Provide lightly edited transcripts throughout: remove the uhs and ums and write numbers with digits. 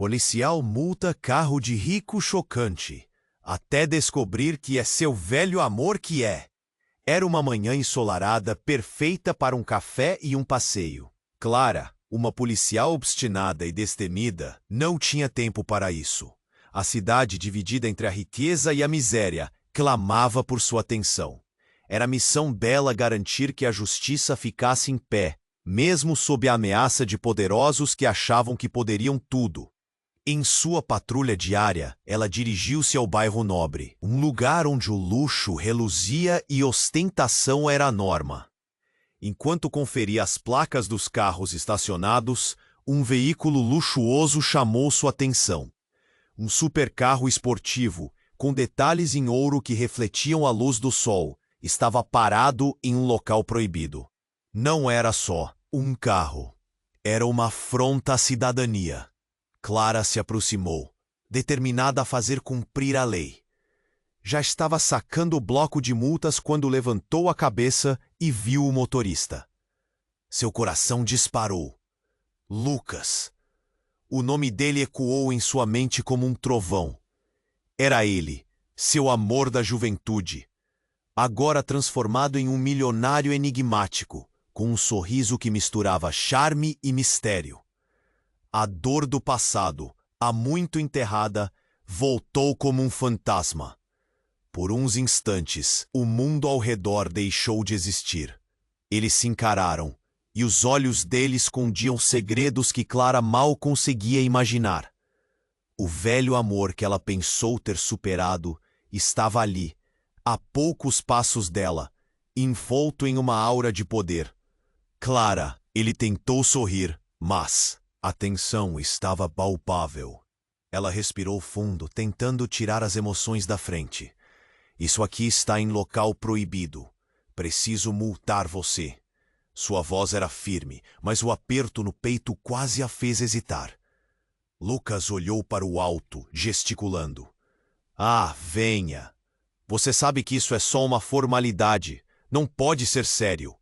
Policial multa carro de rico chocante, até descobrir que é seu velho amor que é. Era uma manhã ensolarada perfeita para um café e um passeio. Clara, uma policial obstinada e destemida, não tinha tempo para isso. A cidade, dividida entre a riqueza e a miséria, clamava por sua atenção. Era missão dela garantir que a justiça ficasse em pé, mesmo sob a ameaça de poderosos que achavam que poderiam tudo. Em sua patrulha diária, ela dirigiu-se ao bairro Nobre, um lugar onde o luxo reluzia e ostentação era a norma. Enquanto conferia as placas dos carros estacionados, um veículo luxuoso chamou sua atenção. Um supercarro esportivo, com detalhes em ouro que refletiam a luz do sol, estava parado em um local proibido. Não era só um carro. Era uma afronta à cidadania. Clara se aproximou, determinada a fazer cumprir a lei. Já estava sacando o bloco de multas quando levantou a cabeça e viu o motorista. Seu coração disparou. Lucas. O nome dele ecoou em sua mente como um trovão. Era ele, seu amor da juventude, agora transformado em um milionário enigmático, com um sorriso que misturava charme e mistério. A dor do passado, há muito enterrada, voltou como um fantasma. Por uns instantes, o mundo ao redor deixou de existir. Eles se encararam, e os olhos deles escondiam segredos que Clara mal conseguia imaginar. O velho amor que ela pensou ter superado estava ali, a poucos passos dela, envolto em uma aura de poder. Clara, ele tentou sorrir, mas a tensão estava palpável. Ela respirou fundo, tentando tirar as emoções da frente. Isso aqui está em local proibido. Preciso multar você. Sua voz era firme, mas o aperto no peito quase a fez hesitar. Lucas olhou para o alto, gesticulando. Ah, venha. Você sabe que isso é só uma formalidade. Não pode ser sério.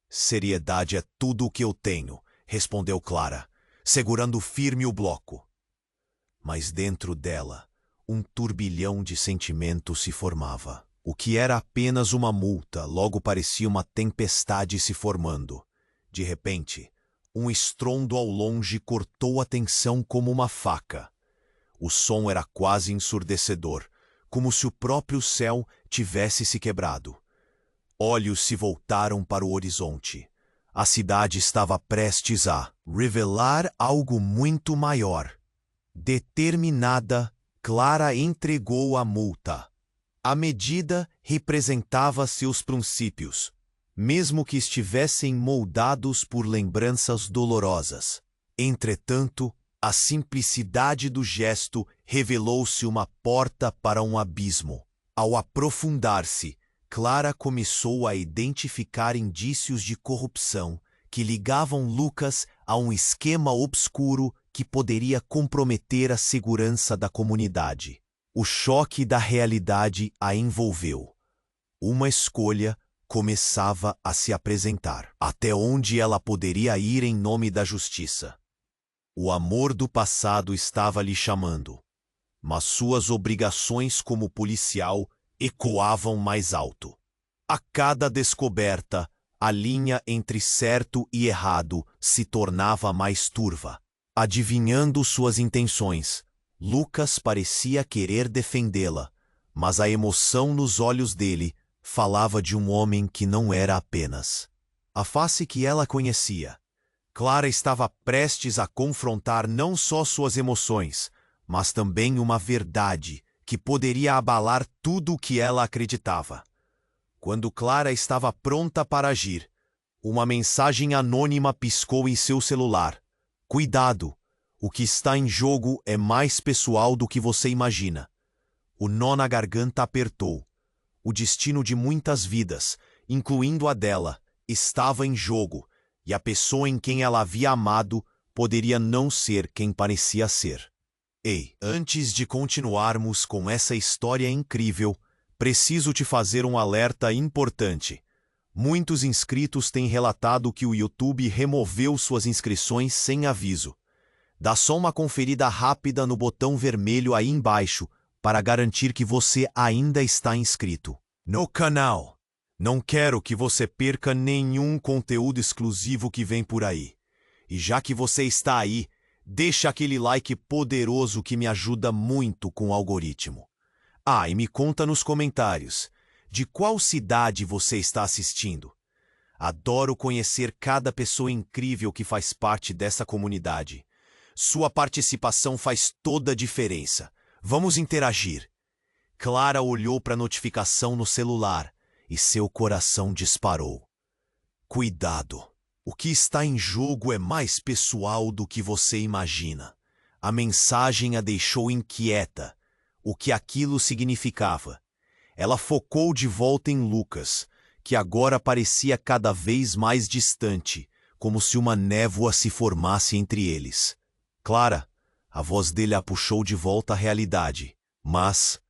Seriedade é tudo o que eu tenho, respondeu Clara, segurando firme o bloco. Mas dentro dela, um turbilhão de sentimentos se formava. O que era apenas uma multa logo parecia uma tempestade se formando. De repente, um estrondo ao longe cortou a tensão como uma faca. O som era quase ensurdecedor, como se o próprio céu tivesse se quebrado. Olhos se voltaram para o horizonte. A cidade estava prestes a revelar algo muito maior. Determinada, Clara entregou a multa. A medida representava seus princípios, mesmo que estivessem moldados por lembranças dolorosas. Entretanto, a simplicidade do gesto revelou-se uma porta para um abismo. Ao aprofundar-se, Clara começou a identificar indícios de corrupção que ligavam Lucas a um esquema obscuro que poderia comprometer a segurança da comunidade. O choque da realidade a envolveu. Uma escolha começava a se apresentar. Até onde ela poderia ir em nome da justiça? O amor do passado estava lhe chamando, mas suas obrigações como policial ecoavam mais alto. A cada descoberta, a linha entre certo e errado se tornava mais turva. Adivinhando suas intenções, Lucas parecia querer defendê-la, mas a emoção nos olhos dele falava de um homem que não era apenas a face que ela conhecia. Clara estava prestes a confrontar não só suas emoções, mas também uma verdade que poderia abalar tudo o que ela acreditava. Quando Clara estava pronta para agir, uma mensagem anônima piscou em seu celular. Cuidado! O que está em jogo é mais pessoal do que você imagina. O nó na garganta apertou. O destino de muitas vidas, incluindo a dela, estava em jogo, e a pessoa em quem ela havia amado poderia não ser quem parecia ser. Ei, antes de continuarmos com essa história incrível, preciso te fazer um alerta importante. Muitos inscritos têm relatado que o YouTube removeu suas inscrições sem aviso. Dá só uma conferida rápida no botão vermelho aí embaixo para garantir que você ainda está inscrito no canal. Não quero que você perca nenhum conteúdo exclusivo que vem por aí. E já que você está aí, deixa aquele like poderoso que me ajuda muito com o algoritmo. Ah, e me conta nos comentários, de qual cidade você está assistindo? Adoro conhecer cada pessoa incrível que faz parte dessa comunidade. Sua participação faz toda a diferença. Vamos interagir. Clara olhou para a notificação no celular e seu coração disparou. Cuidado! O que está em jogo é mais pessoal do que você imagina. A mensagem a deixou inquieta. O que aquilo significava? Ela focou de volta em Lucas, que agora parecia cada vez mais distante, como se uma névoa se formasse entre eles. Clara, a voz dele a puxou de volta à realidade, mas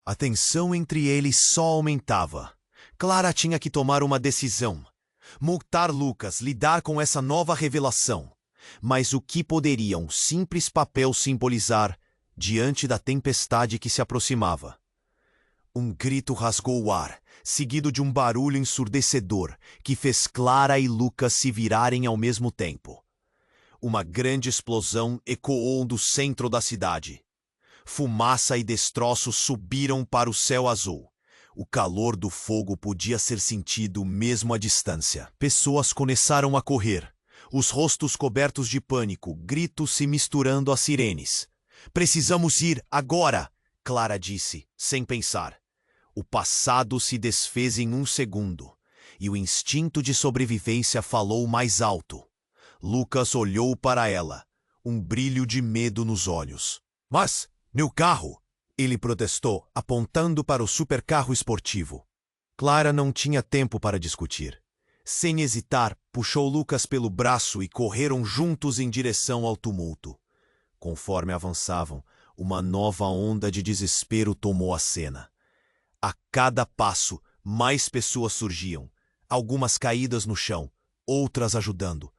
a tensão entre eles só aumentava. Clara tinha que tomar uma decisão. Multar Lucas, lidar com essa nova revelação. Mas o que poderia um simples papel simbolizar diante da tempestade que se aproximava? Um grito rasgou o ar, seguido de um barulho ensurdecedor que fez Clara e Lucas se virarem ao mesmo tempo. Uma grande explosão ecoou do centro da cidade. Fumaça e destroços subiram para o céu azul. O calor do fogo podia ser sentido mesmo à distância. Pessoas começaram a correr, os rostos cobertos de pânico, gritos se misturando a sirenes. "Precisamos ir agora!" Clara disse, sem pensar. O passado se desfez em um segundo, e o instinto de sobrevivência falou mais alto. Lucas olhou para ela, um brilho de medo nos olhos. "Mas, meu carro!" ele protestou, apontando para o supercarro esportivo. Clara não tinha tempo para discutir. Sem hesitar, puxou Lucas pelo braço e correram juntos em direção ao tumulto. Conforme avançavam, uma nova onda de desespero tomou a cena. A cada passo, mais pessoas surgiam, algumas caídas no chão, outras ajudando.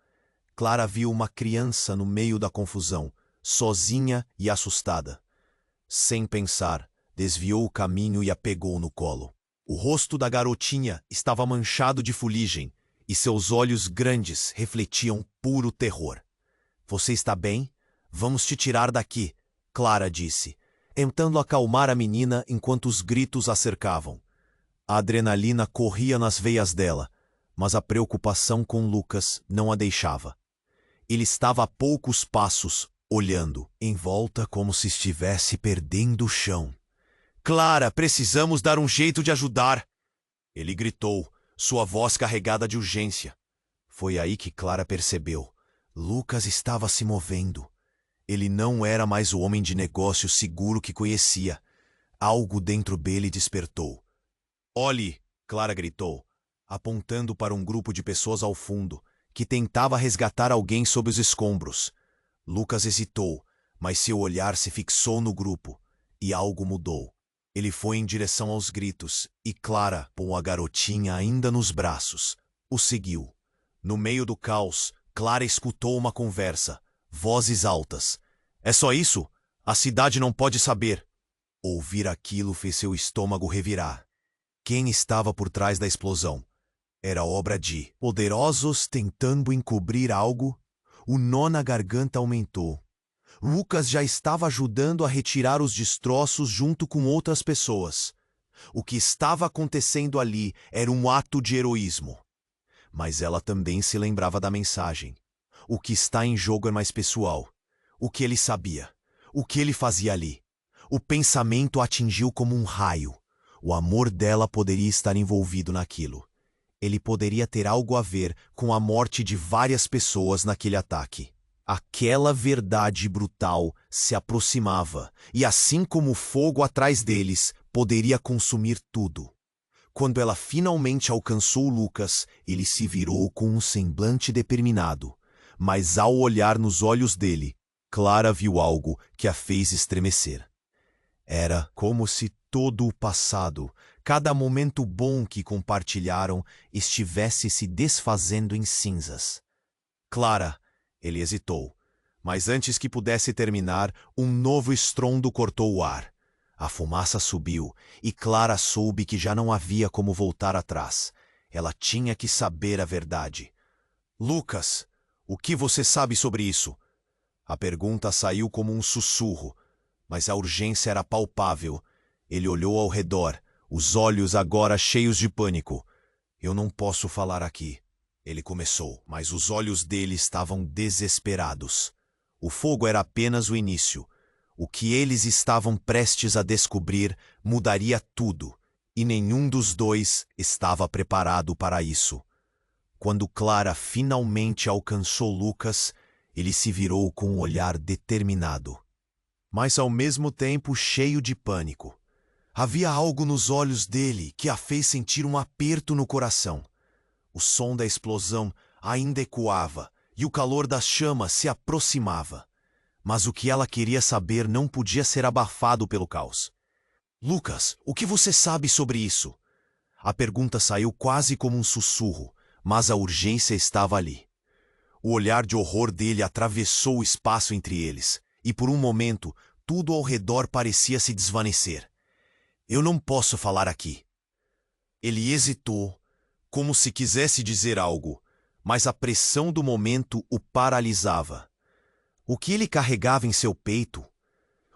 Clara viu uma criança no meio da confusão, sozinha e assustada. Sem pensar, desviou o caminho e a pegou no colo. O rosto da garotinha estava manchado de fuligem e seus olhos grandes refletiam puro terror. "Você está bem? Vamos te tirar daqui", Clara disse, tentando acalmar a menina enquanto os gritos a cercavam. A adrenalina corria nas veias dela, mas a preocupação com Lucas não a deixava. Ele estava a poucos passos, olhando em volta como se estivesse perdendo o chão. "Clara, precisamos dar um jeito de ajudar!" ele gritou, sua voz carregada de urgência. Foi aí que Clara percebeu. Lucas estava se movendo. Ele não era mais o homem de negócio seguro que conhecia. Algo dentro dele despertou. "Olhe!" Clara gritou, apontando para um grupo de pessoas ao fundo, que tentava resgatar alguém sob os escombros. Lucas hesitou, mas seu olhar se fixou no grupo, e algo mudou. Ele foi em direção aos gritos, e Clara, com a garotinha ainda nos braços, o seguiu. No meio do caos, Clara escutou uma conversa, vozes altas. "É só isso? A cidade não pode saber." Ouvir aquilo fez seu estômago revirar. Quem estava por trás da explosão? Era obra de poderosos tentando encobrir algo? O nó na garganta aumentou. Lucas já estava ajudando a retirar os destroços junto com outras pessoas. O que estava acontecendo ali era um ato de heroísmo. Mas ela também se lembrava da mensagem. O que está em jogo é mais pessoal. O que ele sabia? O que ele fazia ali? O pensamento a atingiu como um raio. O amor dela poderia estar envolvido naquilo. Ele poderia ter algo a ver com a morte de várias pessoas naquele ataque. Aquela verdade brutal se aproximava, e assim como o fogo atrás deles, poderia consumir tudo. Quando ela finalmente alcançou Lucas, ele se virou com um semblante determinado. Mas ao olhar nos olhos dele, Clara viu algo que a fez estremecer. Era como se todo o passado, cada momento bom que compartilharam, estivesse se desfazendo em cinzas. "Clara", ele hesitou, Mas antes que pudesse terminar, um novo estrondo cortou o ar. A fumaça subiu, e Clara soube que já não havia como voltar atrás. Ela tinha que saber a verdade. Lucas, o que você sabe sobre isso? A pergunta saiu como um sussurro, mas a urgência era palpável. Ele olhou ao redor, os olhos agora cheios de pânico. Eu não posso falar aqui. Ele começou, mas os olhos dele estavam desesperados. O fogo era apenas o início. O que eles estavam prestes a descobrir mudaria tudo, e nenhum dos dois estava preparado para isso. Quando Clara finalmente alcançou Lucas, ele se virou com um olhar determinado, mas ao mesmo tempo cheio de pânico. Havia algo nos olhos dele que a fez sentir um aperto no coração. O som da explosão ainda ecoava e o calor das chamas se aproximava. Mas o que ela queria saber não podia ser abafado pelo caos. Lucas, o que você sabe sobre isso? A pergunta saiu quase como um sussurro, mas a urgência estava ali. O olhar de horror dele atravessou o espaço entre eles, e por um momento tudo ao redor parecia se desvanecer. Eu não posso falar aqui. Ele hesitou, como se quisesse dizer algo, mas a pressão do momento o paralisava. O que ele carregava em seu peito?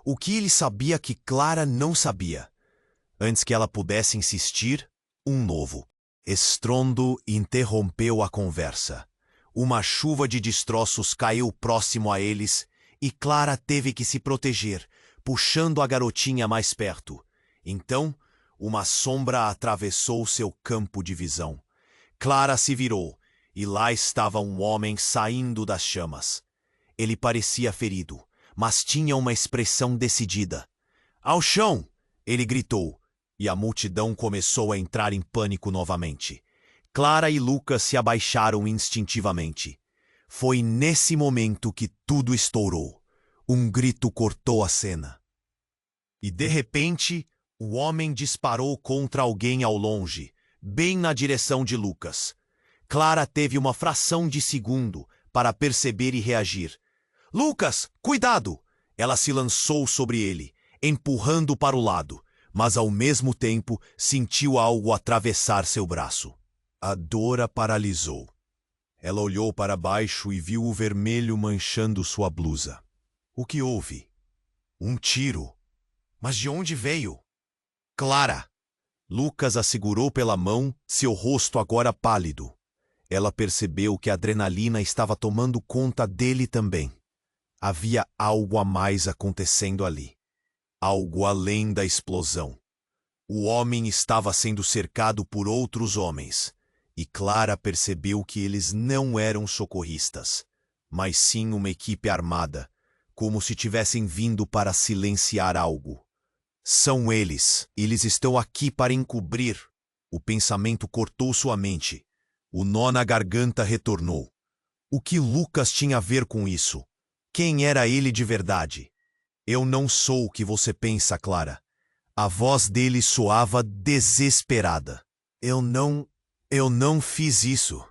O que ele sabia que Clara não sabia? Antes que ela pudesse insistir, um novo estrondo interrompeu a conversa. Uma chuva de destroços caiu próximo a eles e Clara teve que se proteger, puxando a garotinha mais perto. Então, uma sombra atravessou seu campo de visão. Clara se virou, e lá estava um homem saindo das chamas. Ele parecia ferido, mas tinha uma expressão decidida. "Ao chão!" ele gritou, e a multidão começou a entrar em pânico novamente. Clara e Lucas se abaixaram instintivamente. Foi nesse momento que tudo estourou. Um grito cortou a cena. E de repente, o homem disparou contra alguém ao longe, bem na direção de Lucas. Clara teve uma fração de segundo para perceber e reagir. "Lucas, cuidado!" Ela se lançou sobre ele, empurrando para o lado, mas ao mesmo tempo sentiu algo atravessar seu braço. A dor a paralisou. Ela olhou para baixo e viu o vermelho manchando sua blusa. O que houve? Um tiro. Mas de onde veio? Clara! Lucas a segurou pela mão, seu rosto agora pálido. Ela percebeu que a adrenalina estava tomando conta dele também. Havia algo a mais acontecendo ali. Algo além da explosão. O homem estava sendo cercado por outros homens, e Clara percebeu que eles não eram socorristas, mas sim uma equipe armada, como se tivessem vindo para silenciar algo. São eles. Eles estão aqui para encobrir. O pensamento cortou sua mente. O nó na garganta retornou. O que Lucas tinha a ver com isso? Quem era ele de verdade? Eu não sou o que você pensa, Clara. A voz dele soava desesperada. Eu não fiz isso.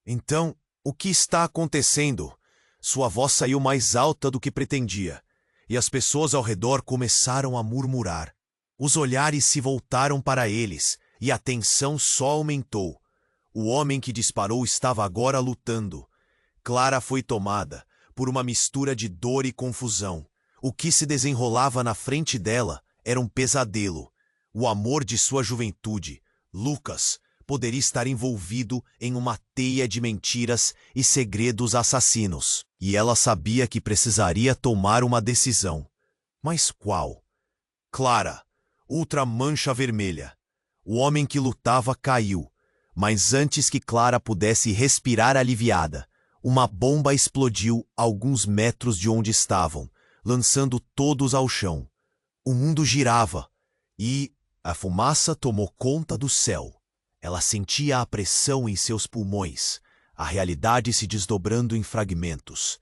Então, o que está acontecendo? Sua voz saiu mais alta do que pretendia, e as pessoas ao redor começaram a murmurar. Os olhares se voltaram para eles, e a tensão só aumentou. O homem que disparou estava agora lutando. Clara foi tomada por uma mistura de dor e confusão. O que se desenrolava na frente dela era um pesadelo. O amor de sua juventude, Lucas, poderia estar envolvido em uma teia de mentiras e segredos assassinos. E ela sabia que precisaria tomar uma decisão. Mas qual? Clara, outra mancha vermelha. O homem que lutava caiu, mas antes que Clara pudesse respirar aliviada, uma bomba explodiu a alguns metros de onde estavam, lançando todos ao chão. O mundo girava e a fumaça tomou conta do céu. Ela sentia a pressão em seus pulmões, a realidade se desdobrando em fragmentos.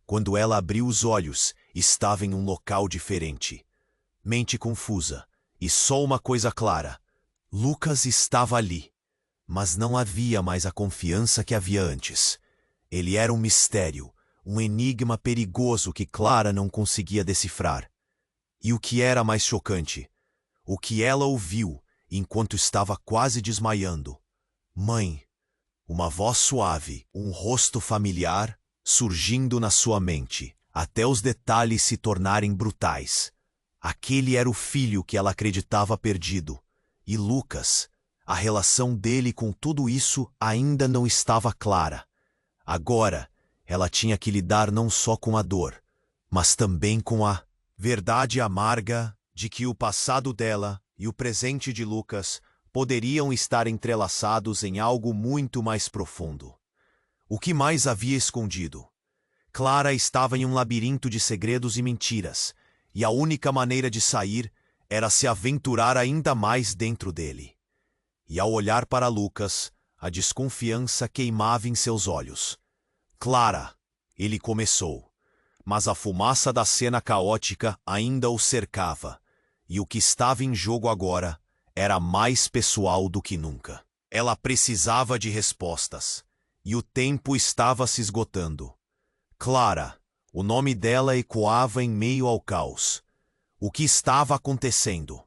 Quando ela abriu os olhos, estava em um local diferente. Mente confusa, e só uma coisa clara. Lucas estava ali, mas não havia mais a confiança que havia antes. Ele era um mistério, um enigma perigoso que Clara não conseguia decifrar. E o que era mais chocante? O que ela ouviu enquanto estava quase desmaiando. Mãe, uma voz suave, um rosto familiar surgindo na sua mente, até os detalhes se tornarem brutais. Aquele era o filho que ela acreditava perdido. E Lucas, a relação dele com tudo isso ainda não estava clara. Agora, ela tinha que lidar não só com a dor, mas também com a verdade amarga de que o passado dela e o presente de Lucas poderiam estar entrelaçados em algo muito mais profundo. O que mais havia escondido? Clara estava em um labirinto de segredos e mentiras, e a única maneira de sair era se aventurar ainda mais dentro dele. E ao olhar para Lucas, a desconfiança queimava em seus olhos. Clara, ele começou, mas a fumaça da cena caótica ainda o cercava, e o que estava em jogo agora era mais pessoal do que nunca. Ela precisava de respostas, e o tempo estava se esgotando. Clara, o nome dela ecoava em meio ao caos. O que estava acontecendo?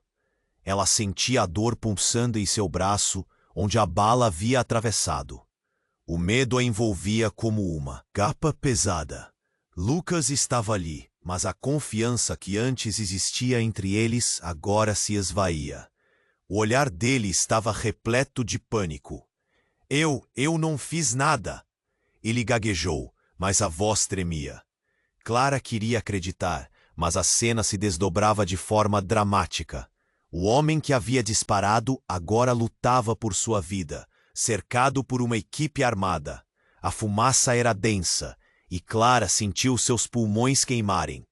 Ela sentia a dor pulsando em seu braço, onde a bala havia atravessado. O medo a envolvia como uma capa pesada. Lucas estava ali, mas a confiança que antes existia entre eles agora se esvaía. O olhar dele estava repleto de pânico. Eu não fiz nada. Ele gaguejou, mas a voz tremia. Clara queria acreditar, mas a cena se desdobrava de forma dramática. O homem que havia disparado agora lutava por sua vida, cercado por uma equipe armada. A fumaça era densa, e Clara sentiu seus pulmões queimarem.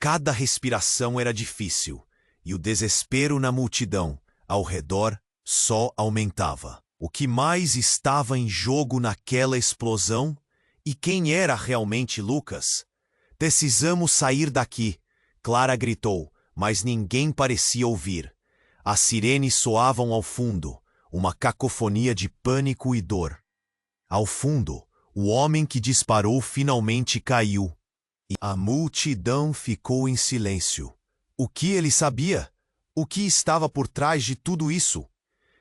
Cada respiração era difícil, e o desespero na multidão ao redor só aumentava. O que mais estava em jogo naquela explosão? E quem era realmente Lucas? Precisamos sair daqui, Clara gritou, mas ninguém parecia ouvir. As sirenes soavam ao fundo, uma cacofonia de pânico e dor. Ao fundo, o homem que disparou finalmente caiu. E a multidão ficou em silêncio. O que ele sabia? O que estava por trás de tudo isso?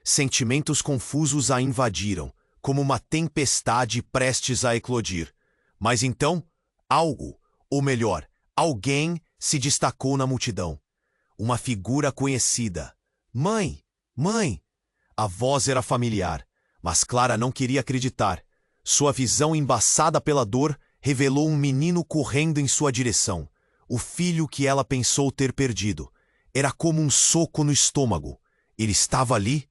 Sentimentos confusos a invadiram, como uma tempestade prestes a eclodir. Mas então, algo, ou melhor, alguém se destacou na multidão. Uma figura conhecida. Mãe! Mãe! A voz era familiar, mas Clara não queria acreditar. Sua visão embaçada pela dor revelou um menino correndo em sua direção. O filho que ela pensou ter perdido. Era como um soco no estômago. Ele estava ali?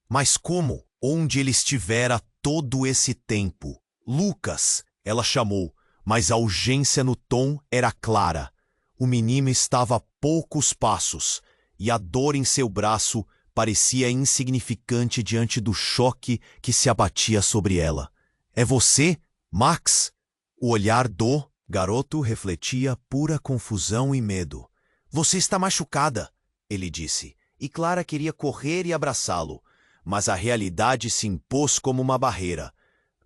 Mas como? Onde ele estivera todo esse tempo? Lucas! Ela chamou, mas a urgência no tom era clara. O menino estava a poucos passos, e a dor em seu braço parecia insignificante diante do choque que se abatia sobre ela. É você, Max? O olhar do garoto refletia pura confusão e medo. Você está machucada, ele disse, e Clara queria correr e abraçá-lo, mas a realidade se impôs como uma barreira.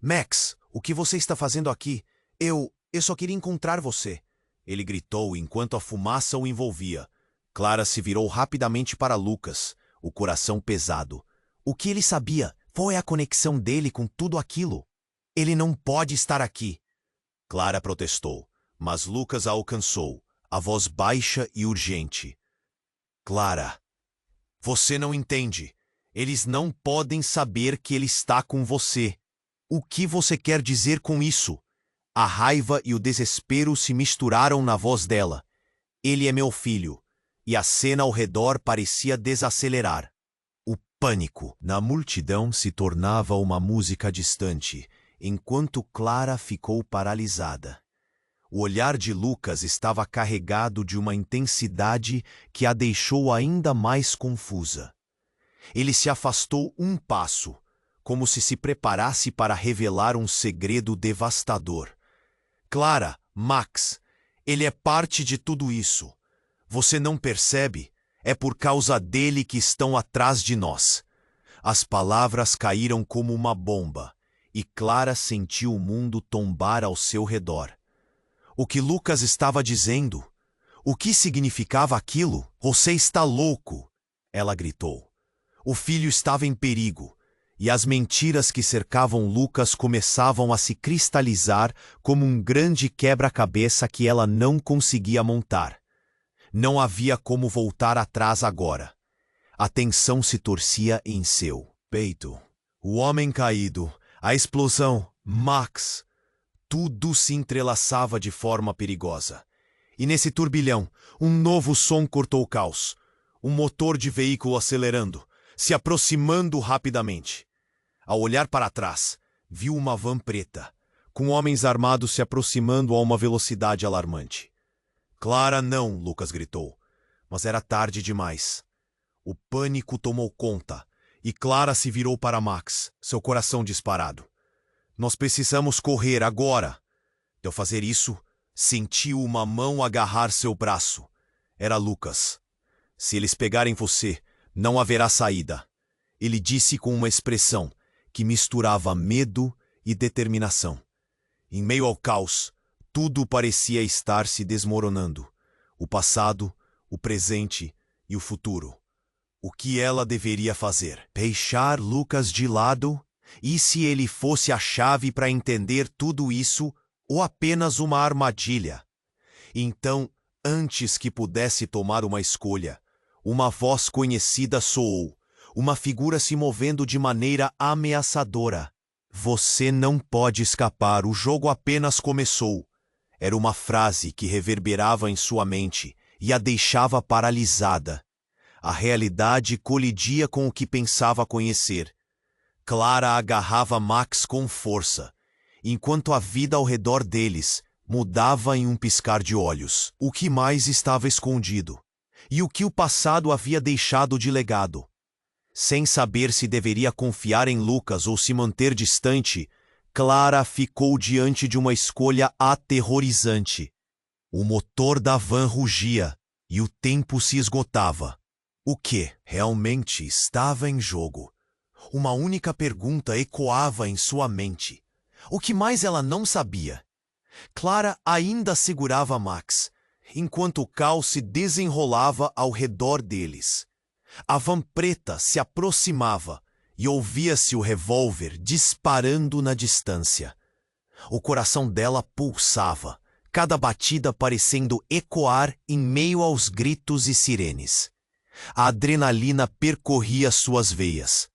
Max, o que você está fazendo aqui? Eu só queria encontrar você, ele gritou enquanto a fumaça o envolvia. Clara se virou rapidamente para Lucas, o coração pesado. O que ele sabia? Qual é a conexão dele com tudo aquilo? Ele não pode estar aqui. Clara protestou, mas Lucas a alcançou, a voz baixa e urgente. Clara, você não entende. Eles não podem saber que ele está com você. O que você quer dizer com isso? A raiva e o desespero se misturaram na voz dela. Ele é meu filho. E a cena ao redor parecia desacelerar. O pânico na multidão se tornava uma música distante, enquanto Clara ficou paralisada. O olhar de Lucas estava carregado de uma intensidade que a deixou ainda mais confusa. Ele se afastou um passo, como se preparasse para revelar um segredo devastador. Clara, Max, ele é parte de tudo isso. Você não percebe? É por causa dele que estão atrás de nós. As palavras caíram como uma bomba, e Clara sentiu o mundo tombar ao seu redor. O que Lucas estava dizendo? O que significava aquilo? Você está louco! Ela gritou. O filho estava em perigo, e as mentiras que cercavam Lucas começavam a se cristalizar como um grande quebra-cabeça que ela não conseguia montar. Não havia como voltar atrás agora. A tensão se torcia em seu peito. O homem caído, a explosão, Max. Tudo se entrelaçava de forma perigosa. E nesse turbilhão, um novo som cortou o caos. Um motor de veículo acelerando, se aproximando rapidamente. Ao olhar para trás, viu uma van preta, com homens armados se aproximando a uma velocidade alarmante. Clara, não, Lucas gritou. Mas era tarde demais. O pânico tomou conta, e Clara se virou para Max, seu coração disparado. Nós precisamos correr agora. Ao fazer isso, sentiu uma mão agarrar seu braço. Era Lucas. Se eles pegarem você, não haverá saída. Ele disse com uma expressão que misturava medo e determinação. Em meio ao caos, tudo parecia estar se desmoronando. O passado, o presente e o futuro. O que ela deveria fazer? Deixar Lucas de lado? E se ele fosse a chave para entender tudo isso, ou apenas uma armadilha? Então, antes que pudesse tomar uma escolha, uma voz conhecida soou, uma figura se movendo de maneira ameaçadora. Você não pode escapar, o jogo apenas começou. Era uma frase que reverberava em sua mente e a deixava paralisada. A realidade colidia com o que pensava conhecer. Clara agarrava Max com força, enquanto a vida ao redor deles mudava em um piscar de olhos. O que mais estava escondido? E o que o passado havia deixado de legado? Sem saber se deveria confiar em Lucas ou se manter distante, Clara ficou diante de uma escolha aterrorizante. O motor da van rugia e o tempo se esgotava. O que realmente estava em jogo? Uma única pergunta ecoava em sua mente. O que mais ela não sabia? Clara ainda segurava Max, enquanto o caos se desenrolava ao redor deles. A van preta se aproximava e ouvia-se o revólver disparando na distância. O coração dela pulsava, cada batida parecendo ecoar em meio aos gritos e sirenes. A adrenalina percorria suas veias.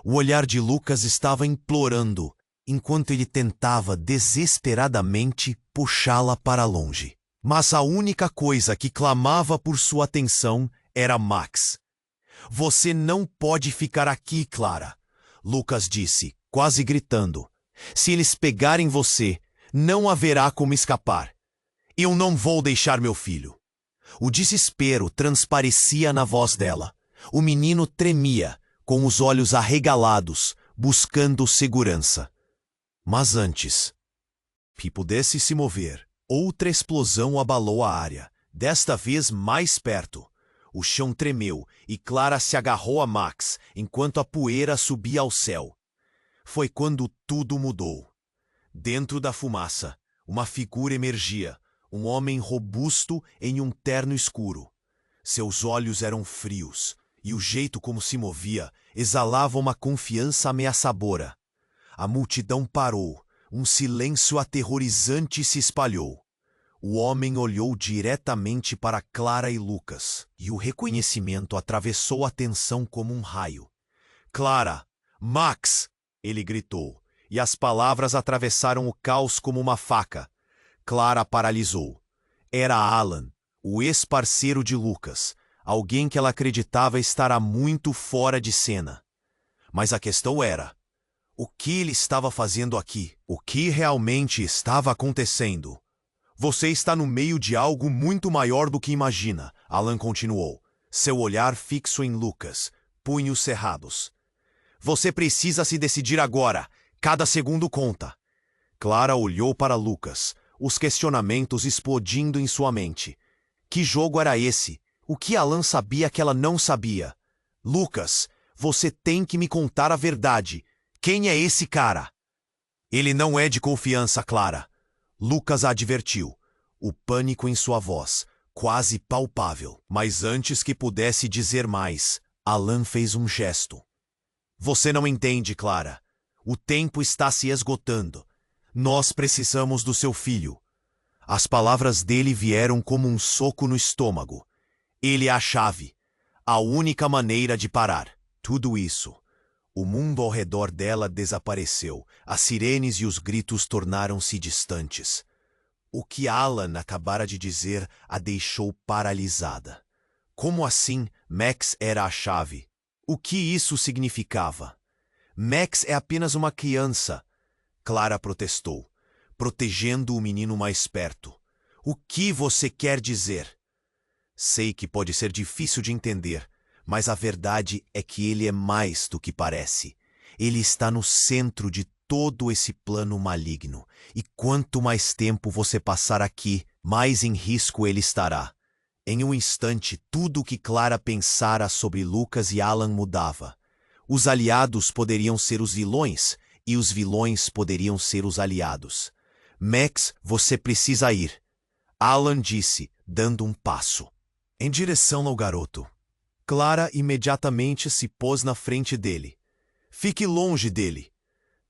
O olhar de Lucas estava implorando, enquanto ele tentava desesperadamente puxá-la para longe. Mas a única coisa que clamava por sua atenção era Max. Você não pode ficar aqui, Clara, Lucas disse, quase gritando. Se eles pegarem você, não haverá como escapar. Eu não vou deixar meu filho. O desespero transparecia na voz dela. O menino tremia, com os olhos arregalados, buscando segurança. Mas antes que pudesse se mover, outra explosão abalou a área, desta vez mais perto. O chão tremeu e Clara se agarrou a Max enquanto a poeira subia ao céu. Foi quando tudo mudou. Dentro da fumaça, uma figura emergia, um homem robusto em um terno escuro. Seus olhos eram frios e o jeito como se movia exalava uma confiança ameaçadora. A multidão parou, um silêncio aterrorizante se espalhou. O homem olhou diretamente para Clara e Lucas, e o reconhecimento atravessou a tensão como um raio. Clara! Max! Ele gritou, e as palavras atravessaram o caos como uma faca. Clara paralisou. Era Alan, o ex-parceiro de Lucas, alguém que ela acreditava estar há muito fora de cena. Mas a questão era: o que ele estava fazendo aqui? O que realmente estava acontecendo? Você está no meio de algo muito maior do que imagina, Alan continuou, seu olhar fixo em Lucas, punhos cerrados. Você precisa se decidir agora, cada segundo conta. Clara olhou para Lucas, os questionamentos explodindo em sua mente. Que jogo era esse? O que Alan sabia que ela não sabia? Lucas, você tem que me contar a verdade. Quem é esse cara? Ele não é de confiança, Clara. Lucas a advertiu. o pânico em sua voz, quase palpável. Mas antes que pudesse dizer mais, Alan fez um gesto. Você não entende, Clara. O tempo está se esgotando. Nós precisamos do seu filho. As palavras dele vieram como um soco no estômago. Ele é a chave. A única maneira de parar tudo isso. O mundo ao redor dela desapareceu. As sirenes e os gritos tornaram-se distantes. O que Alan acabara de dizer a deixou paralisada. Como assim Max era a chave? O que isso significava? Max é apenas uma criança. Clara protestou, protegendo o menino mais perto. O que você quer dizer? Sei que pode ser difícil de entender, mas a verdade é que ele é mais do que parece. Ele está no centro de todo esse plano maligno, e quanto mais tempo você passar aqui, mais em risco ele estará. Em um instante, tudo o que Clara pensara sobre Lucas e Alan mudava. Os aliados poderiam ser os vilões, e os vilões poderiam ser os aliados. Max, você precisa ir. Alan disse, dando um passo em direção ao garoto. Clara imediatamente se pôs na frente dele. Fique longe dele.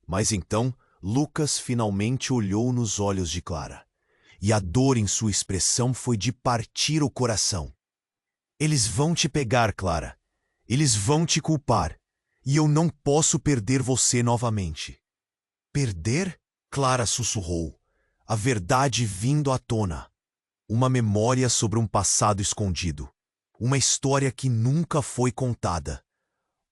Mas então, Lucas finalmente olhou nos olhos de Clara. E a dor em sua expressão foi de partir o coração. Eles vão te pegar, Clara. Eles vão te culpar. E eu não posso perder você novamente. Perder? Clara sussurrou, a verdade vindo à tona. Uma memória sobre um passado escondido. Uma história que nunca foi contada.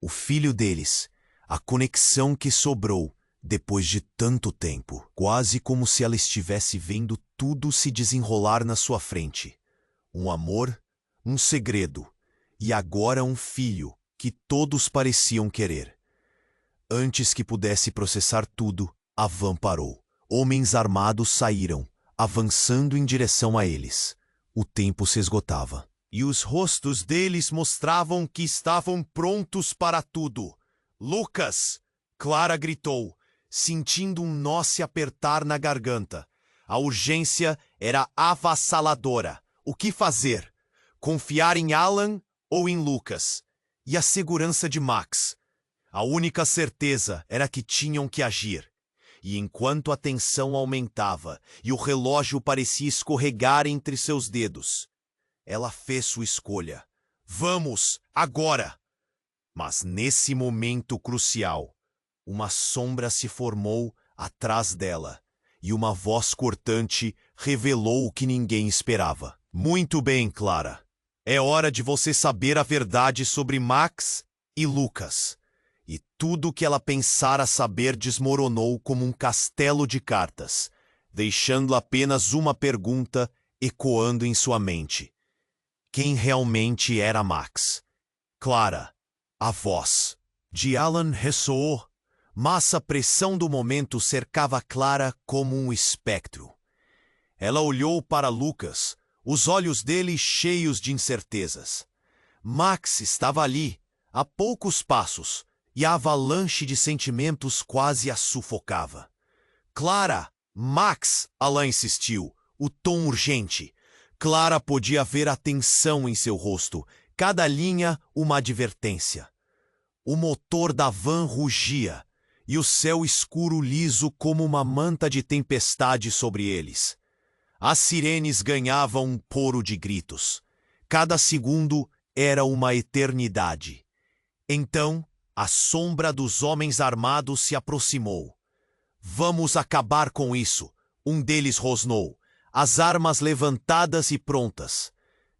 O filho deles, a conexão que sobrou depois de tanto tempo. Quase como se ela estivesse vendo tudo se desenrolar na sua frente. Um amor, um segredo, e agora um filho que todos pareciam querer. Antes que pudesse processar tudo, a van parou. Homens armados saíram, avançando em direção a eles. O tempo se esgotava. E os rostos deles mostravam que estavam prontos para tudo. Lucas! Clara gritou, sentindo um nó se apertar na garganta. A urgência era avassaladora. O que fazer? Confiar em Alan ou em Lucas? E a segurança de Max? A única certeza era que tinham que agir. E enquanto a tensão aumentava e o relógio parecia escorregar entre seus dedos, ela fez sua escolha. Vamos, agora! Mas nesse momento crucial, uma sombra se formou atrás dela e uma voz cortante revelou o que ninguém esperava. Muito bem, Clara. É hora de você saber a verdade sobre Max e Lucas. E tudo o que ela pensara saber desmoronou como um castelo de cartas, deixando apenas uma pergunta ecoando em sua mente. Quem realmente era Max? Clara, a voz de Alan ressoou, mas a pressão do momento cercava Clara como um espectro. Ela olhou para Lucas, os olhos dele cheios de incertezas. Max estava ali, a poucos passos, e a avalanche de sentimentos quase a sufocava. Clara, Max, Alan insistiu, o tom urgente. Clara podia ver a tensão em seu rosto, cada linha uma advertência. O motor da van rugia, e o céu escuro liso como uma manta de tempestade sobre eles. As sirenes ganhavam um coro de gritos. Cada segundo era uma eternidade. Então, a sombra dos homens armados se aproximou. Vamos acabar com isso, um deles rosnou, as armas levantadas e prontas.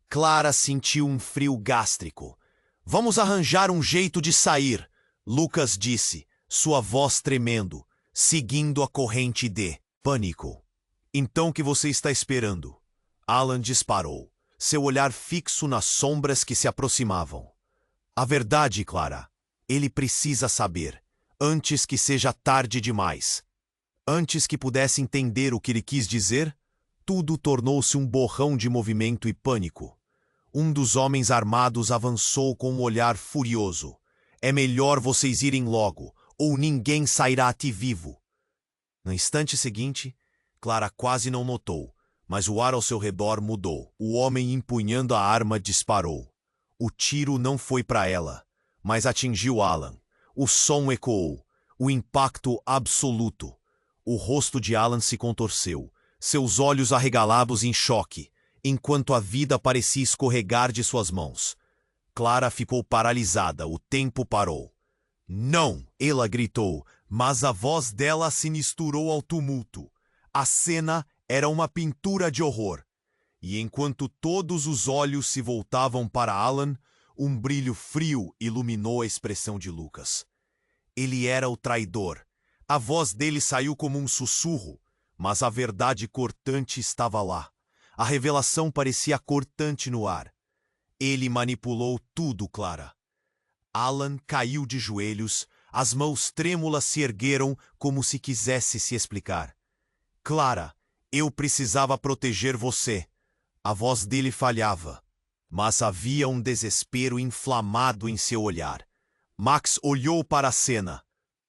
Clara sentiu um frio gástrico. Vamos arranjar um jeito de sair, Lucas disse, sua voz tremendo, seguindo a corrente de pânico. Então o que você está esperando? Alan disparou, seu olhar fixo nas sombras que se aproximavam. A verdade, Clara, ele precisa saber, antes que seja tarde demais. Antes que pudesse entender o que ele quis dizer, tudo tornou-se um borrão de movimento e pânico. Um dos homens armados avançou com um olhar furioso. É melhor vocês irem logo, ou ninguém sairá aqui vivo. No instante seguinte, Clara quase não notou, Mas o ar ao seu redor mudou. O homem empunhando a arma disparou. O tiro não foi para ela, mas atingiu Alan. O som ecoou. O impacto absoluto. O rosto de Alan se contorceu, seus olhos arregalados em choque, enquanto a vida parecia escorregar de suas mãos. Clara ficou paralisada, o tempo parou. Não! Ela gritou, mas a voz dela se misturou ao tumulto. A cena era uma pintura de horror. E enquanto todos os olhos se voltavam para Alan, um brilho frio iluminou a expressão de Lucas. Ele era o traidor. A voz dele saiu como um sussurro, mas a verdade cortante estava lá. A revelação parecia cortante no ar. Ele manipulou tudo, Clara. Alan caiu de joelhos, as mãos trêmulas se ergueram como se quisesse se explicar. Clara, eu precisava proteger você. A voz dele falhava, mas havia um desespero inflamado em seu olhar. Max olhou para a cena,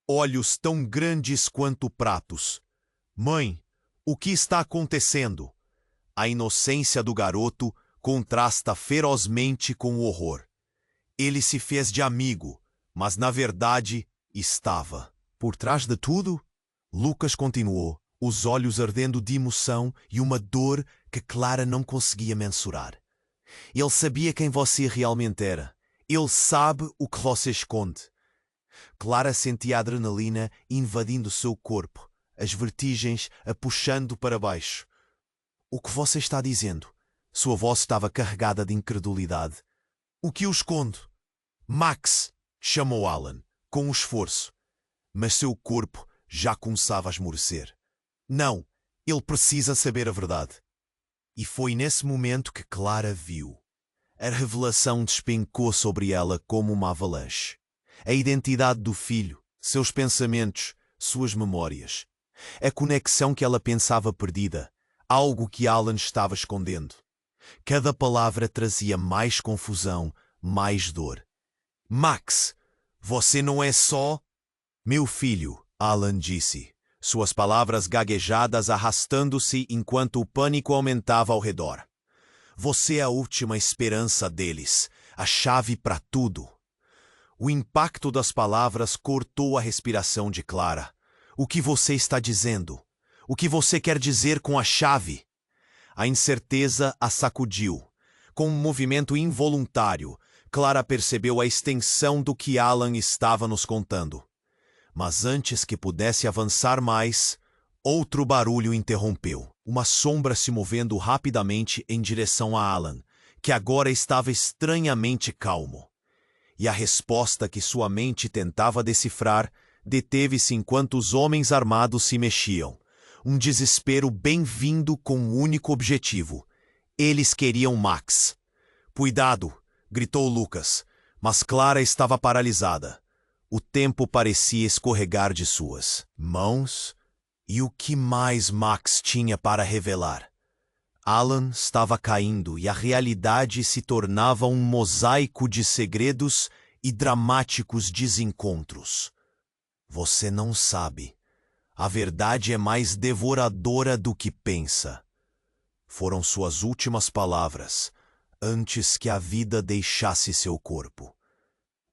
olhos tão grandes quanto pratos. Mãe, o que está acontecendo? A inocência do garoto contrasta ferozmente com o horror. Ele se fez de amigo, mas na verdade estava. Por trás de tudo, Lucas continuou, os olhos ardendo de emoção e uma dor que Clara não conseguia mensurar. Ele sabia quem você realmente era. Ele sabe o que você esconde. Clara sentia a adrenalina invadindo seu corpo, as vertigens a puxando para baixo. O que você está dizendo? Sua voz estava carregada de incredulidade. O que eu escondo? Max! Chamou Alan, com esforço. Mas seu corpo já começava a esmorecer. Não, ele precisa saber a verdade. E foi nesse momento que Clara viu. A revelação despencou sobre ela como uma avalanche. A identidade do filho, seus pensamentos, suas memórias. A conexão que ela pensava perdida, algo que Alan estava escondendo. Cada palavra trazia mais confusão, mais dor. Max, você não é só... Meu filho, Alan disse, suas palavras gaguejadas arrastando-se enquanto o pânico aumentava ao redor. Você é a última esperança deles, a chave para tudo. O impacto das palavras cortou a respiração de Clara. O que você está dizendo? O que você quer dizer com a chave? A incerteza a sacudiu. Com um movimento involuntário, Clara percebeu a extensão do que Alan estava nos contando. Mas antes que pudesse avançar mais, outro barulho interrompeu. Uma sombra se movendo rapidamente em direção a Alan, que agora estava estranhamente calmo. E a resposta que sua mente tentava decifrar deteve-se enquanto os homens armados se mexiam. Um desespero bem-vindo com um único objetivo. Eles queriam Max. Cuidado! Gritou Lucas, mas Clara estava paralisada. O tempo parecia escorregar de suas mãos. E o que mais Max tinha para revelar? Alan estava caindo e a realidade se tornava um mosaico de segredos e dramáticos desencontros. Você não sabe. A verdade é mais devoradora do que pensa. Foram suas últimas palavras, antes que a vida deixasse seu corpo.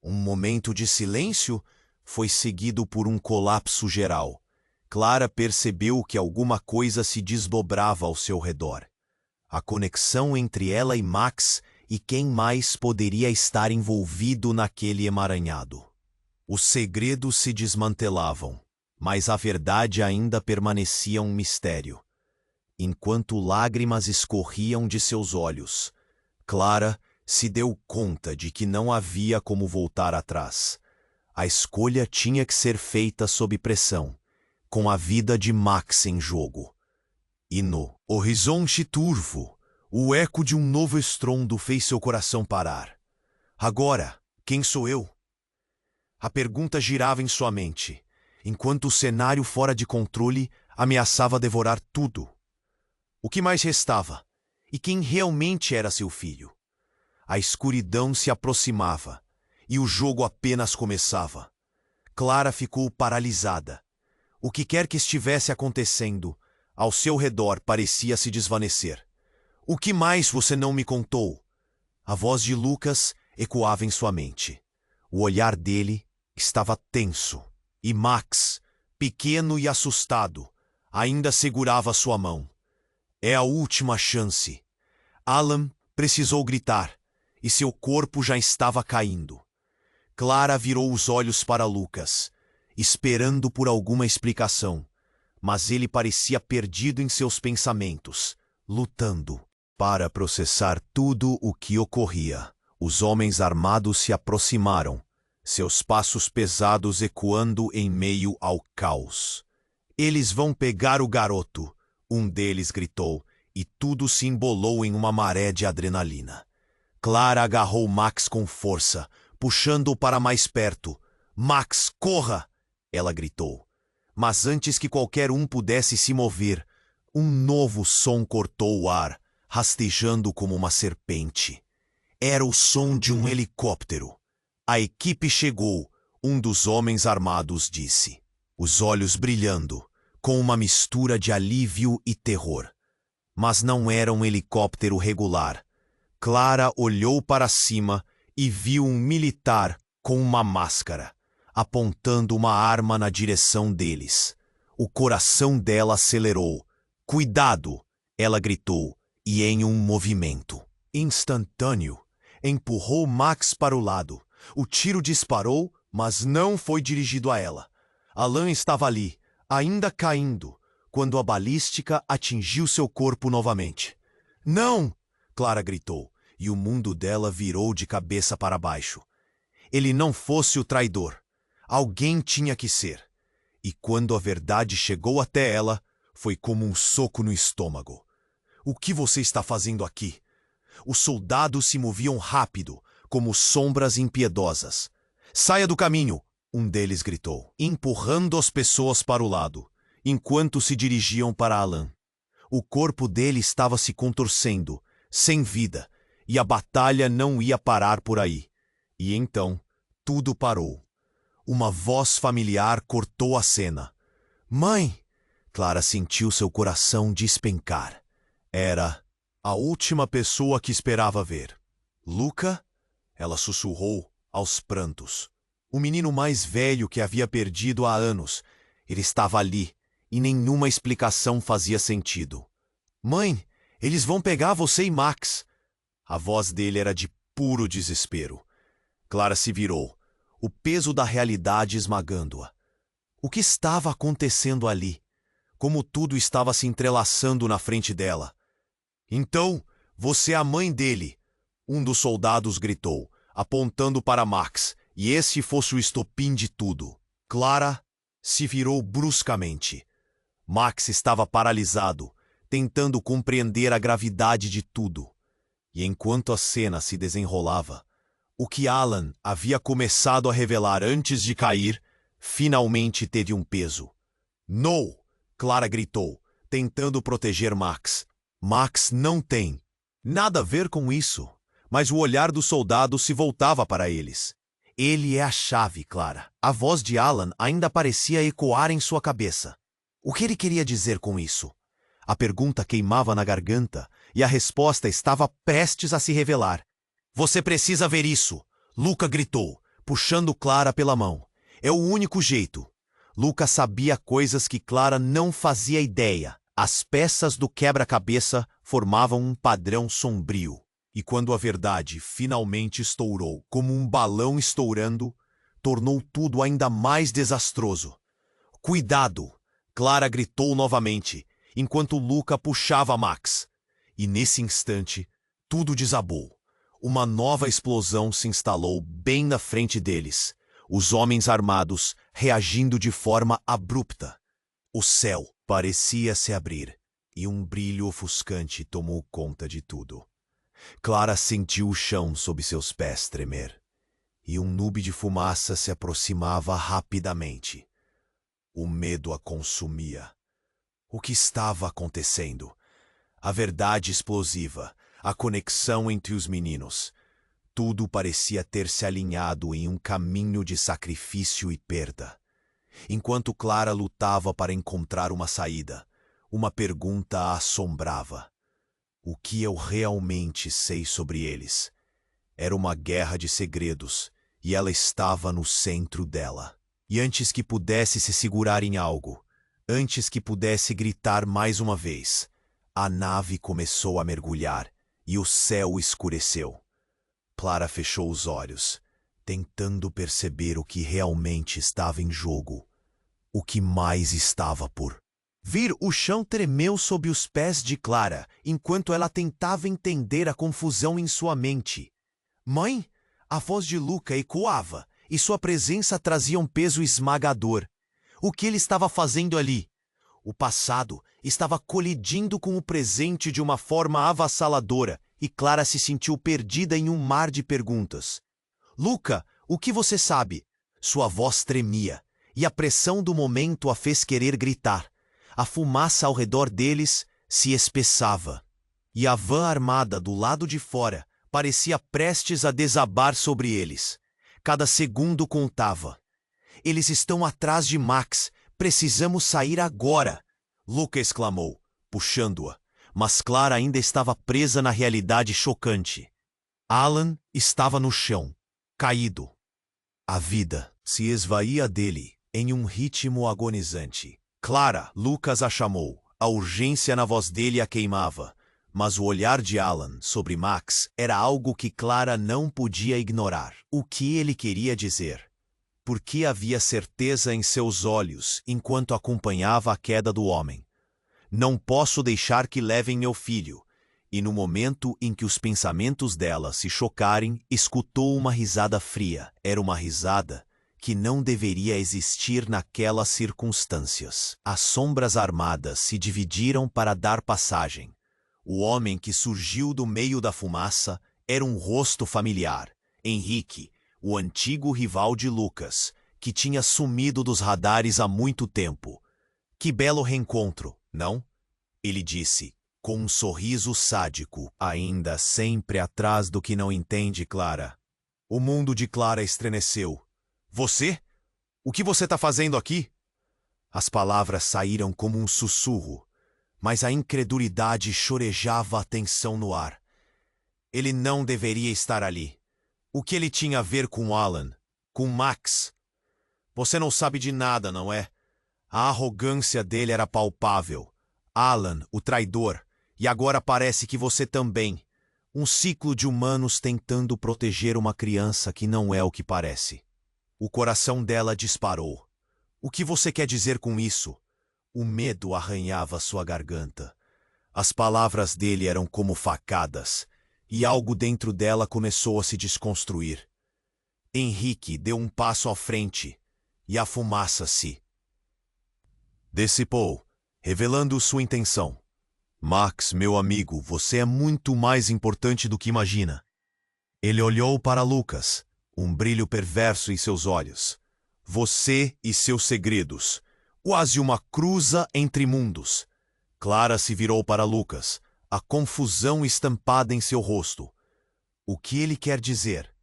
Um momento de silêncio foi seguido por um colapso geral. Clara percebeu que alguma coisa se desdobrava ao seu redor. A conexão entre ela e Max e quem mais poderia estar envolvido naquele emaranhado. Os segredos se desmantelavam, mas a verdade ainda permanecia um mistério. Enquanto lágrimas escorriam de seus olhos, Clara se deu conta de que não havia como voltar atrás. A escolha tinha que ser feita sob pressão, com a vida de Max em jogo. E no horizonte turvo, o eco de um novo estrondo fez seu coração parar. Agora, quem sou eu? A pergunta girava em sua mente, enquanto o cenário fora de controle ameaçava devorar tudo. O que mais restava? E quem realmente era seu filho? A escuridão se aproximava, e o jogo apenas começava. Clara ficou paralisada. O que quer que estivesse acontecendo, Ao seu redor parecia se desvanecer. O que mais você não me contou? A voz de Lucas ecoava em sua mente. O olhar dele estava tenso. E Max, pequeno e assustado, ainda segurava sua mão. É a última chance. Alan precisou gritar, e seu corpo já estava caindo. Clara virou os olhos para Lucas, esperando por alguma explicação, mas ele parecia perdido em seus pensamentos, lutando. Para processar tudo o que ocorria, os homens armados se aproximaram, seus passos pesados ecoando em meio ao caos. Eles vão pegar o garoto, um deles gritou, e tudo se embolou em uma maré de adrenalina. Clara agarrou Max com força, puxando-o para mais perto. Max, corra! Ela gritou. Mas antes que qualquer um pudesse se mover, um novo som cortou o ar, rastejando como uma serpente. Era o som de um helicóptero. A equipe chegou, um dos homens armados disse, os olhos brilhando, com uma mistura de alívio e terror. Mas não era um helicóptero regular. Clara olhou para cima e viu um militar com uma máscara, apontando uma arma na direção deles. O coração dela acelerou. Cuidado! Ela gritou, e em um movimento instantâneo, empurrou Max para o lado. O tiro disparou, mas não foi dirigido a ela. Alan estava ali, ainda caindo, quando a balística atingiu seu corpo novamente. Não! Clara gritou, e o mundo dela virou de cabeça para baixo. Ele não fosse o traidor. Alguém tinha que ser. E quando a verdade chegou até ela, foi como um soco no estômago. O que você está fazendo aqui? Os soldados se moviam rápido, como sombras impiedosas. Saia do caminho! Um deles gritou, empurrando as pessoas para o lado, enquanto se dirigiam para Alan. O corpo dele estava se contorcendo, sem vida, e a batalha não ia parar por aí. E então, tudo parou. Uma voz familiar cortou a cena. Mãe! Clara sentiu seu coração despencar. Era a última pessoa que esperava ver. Luca? Ela sussurrou, aos prantos. O menino mais velho que havia perdido há anos. Ele estava ali, e nenhuma explicação fazia sentido. Mãe, eles vão pegar você e Max. A voz dele era de puro desespero. Clara se virou, o peso da realidade esmagando-a. O que estava acontecendo ali? Como tudo estava se entrelaçando na frente dela. Então, você é a mãe dele, um dos soldados gritou, apontando para Max, e esse fosse o estopim de tudo. Clara se virou bruscamente. Max estava paralisado, tentando compreender a gravidade de tudo. E enquanto a cena se desenrolava, o que Alan havia começado a revelar antes de cair, finalmente teve um peso. Não! Clara gritou, tentando proteger Max. Max não tem nada a ver com isso, mas o olhar do soldado se voltava para eles. Ele é a chave, Clara. A voz de Alan ainda parecia ecoar em sua cabeça. O que ele queria dizer com isso? A pergunta queimava na garganta e a resposta estava prestes a se revelar. Você precisa ver isso! Luca gritou, puxando Clara pela mão. É o único jeito. Luca sabia coisas que Clara não fazia ideia. As peças do quebra-cabeça formavam um padrão sombrio. E quando a verdade finalmente estourou como um balão estourando, tornou tudo ainda mais desastroso. Cuidado! Clara gritou novamente, enquanto Luca puxava Max. E nesse instante, tudo desabou. Uma nova explosão se instalou bem na frente deles, os homens armados reagindo de forma abrupta. O céu parecia se abrir, e um brilho ofuscante tomou conta de tudo. Clara sentiu o chão sob seus pés tremer, e um nube de fumaça se aproximava rapidamente. O medo a consumia. O que estava acontecendo? A verdade explosiva, a conexão entre os meninos. Tudo parecia ter se alinhado em um caminho de sacrifício e perda. Enquanto Clara lutava para encontrar uma saída, Uma pergunta a assombrava. O que eu realmente sei sobre eles? Era uma guerra de segredos, e ela estava no centro dela. E antes que pudesse se segurar em algo, antes que pudesse gritar mais uma vez, a nave começou a mergulhar e o céu escureceu. Clara fechou os olhos, tentando perceber o que realmente estava em jogo. O que mais estava por vir. O chão tremeu sob os pés de Clara, enquanto ela tentava entender a confusão em sua mente. Mãe? A voz de Luca ecoava, e sua presença trazia um peso esmagador. O que ele estava fazendo ali? O passado estava colidindo com o presente de uma forma avassaladora, e Clara se sentiu perdida em um mar de perguntas. Luca, o que você sabe? Sua voz tremia, e a pressão do momento a fez querer gritar. A fumaça ao redor deles se espessava, e a van armada do lado de fora parecia prestes a desabar sobre eles. Cada segundo contava. Eles estão atrás de Max. Precisamos sair agora! Luca exclamou, puxando-a, mas Clara ainda estava presa na realidade chocante. Alan estava no chão, caído. A vida se esvaía dele em um ritmo agonizante. Clara, Lucas a chamou. A urgência na voz dele a queimava. Mas o olhar de Alan sobre Max era algo que Clara não podia ignorar. O que ele queria dizer? Porque havia certeza em seus olhos enquanto acompanhava a queda do homem. Não posso deixar que levem meu filho. E no momento em que os pensamentos dela se chocarem, escutou uma risada fria. Era uma risada que não deveria existir naquelas circunstâncias. As sombras armadas se dividiram para dar passagem. O homem que surgiu do meio da fumaça era um rosto familiar. Henrique, o antigo rival de Lucas, que tinha sumido dos radares há muito tempo. Que belo reencontro, não? Ele disse, com um sorriso sádico, ainda sempre atrás do que não entende, Clara. O mundo de Clara estremeceu. Você? O que você está fazendo aqui? As palavras saíram como um sussurro, mas a incredulidade chorejava a tensão no ar. Ele não deveria estar ali. O que ele tinha a ver com Alan? Com Max? Você não sabe de nada, não é? A arrogância dele era palpável. Alan, o traidor. E agora parece que você também. Um ciclo de humanos tentando proteger uma criança que não é o que parece. O coração dela disparou. O que você quer dizer com isso? O medo arranhava sua garganta. As palavras dele eram como facadas, e algo dentro dela começou a se desconstruir. Henrique deu um passo à frente, e a fumaça se dissipou, revelando sua intenção. Max, meu amigo, você é muito mais importante do que imagina. Ele olhou para Lucas, um brilho perverso em seus olhos. Você e seus segredos. Quase uma cruza entre mundos. Clara se virou para Lucas, a confusão estampada em seu rosto. O que ele quer dizer?